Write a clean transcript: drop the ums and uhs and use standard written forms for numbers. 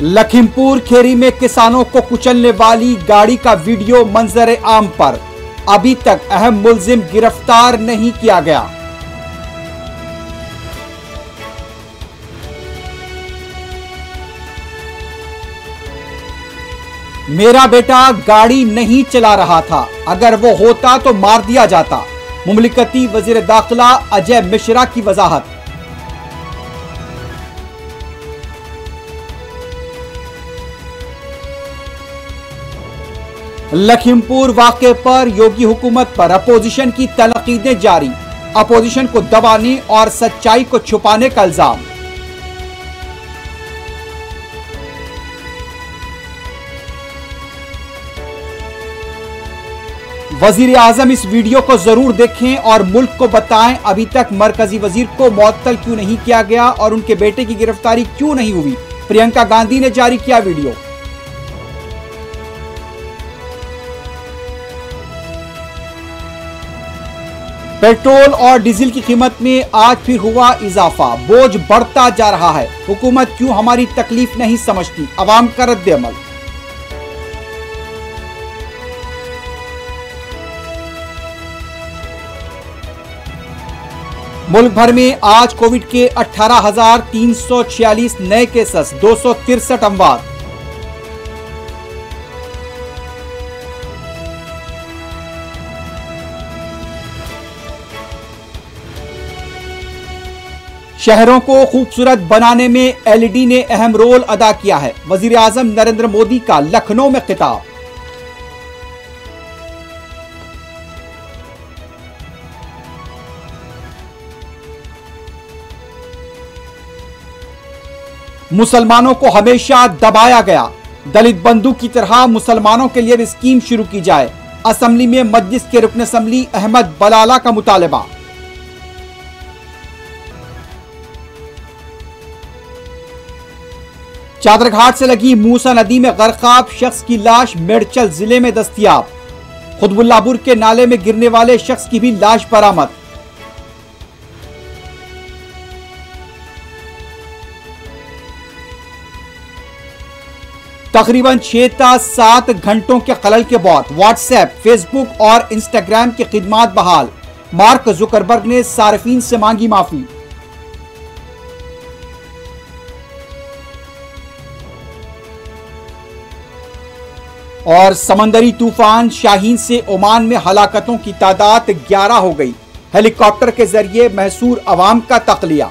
लखीमपुर खेरी में किसानों को कुचलने वाली गाड़ी का वीडियो मंजर आम पर। अभी तक अहम मुल्जिम गिरफ्तार नहीं किया गया। मेरा बेटा गाड़ी नहीं चला रहा था, अगर वो होता तो मार दिया जाता। मुमलिकती वजीर दाखिला अजय मिश्रा की वजाहत। लखीमपुर वाक़े पर योगी हुकूमत पर अपोजिशन की तनकीदें जारी। अपोजिशन को दबाने और सच्चाई को छुपाने का इल्जाम। वजीर आजम इस वीडियो को जरूर देखें और मुल्क को बताएं अभी तक मरकजी वजीर को मुअत्तल क्यों नहीं किया गया और उनके बेटे की गिरफ्तारी क्यों नहीं हुई। प्रियंका गांधी ने जारी किया वीडियो। पेट्रोल और डीजल की कीमत में आज फिर हुआ इजाफा। बोझ बढ़ता जा रहा है। हुकूमत क्यों हमारी तकलीफ नहीं समझती, अवाम का रद्द-ए-अमल। मुल्क भर में आज कोविड के 18,346 नए केसेस, 263 अमवात। शहरों को खूबसूरत बनाने में एलईडी ने अहम रोल अदा किया है। वजीर आजम नरेंद्र मोदी का लखनऊ में खिताब। मुसलमानों को हमेशा दबाया गया। दलित बंधु की तरह मुसलमानों के लिए भी स्कीम शुरू की जाए। असेंबली में मजलिस के रुकन असेंबली अहमद बलाला का मुतालबा। चादरघाट से लगी मूसा नदी में गर्काब शख्स की लाश मेडचल जिले में दस्तयाब। खुतबुल्लापुर के नाले में गिरने वाले शख्स की भी लाश बरामद। तकरीबन 6 से 7 घंटों के खलल के बाद व्हाट्सएप, फेसबुक और इंस्टाग्राम की खिदमात बहाल। मार्क जुकरबर्ग ने सार्फिन से मांगी माफी। और समंदरी तूफान शाहीन से ओमान में हलाकतों की तादाद 11 हो गई। हेलीकॉप्टर के जरिए महसूर अवाम का तख्लिया।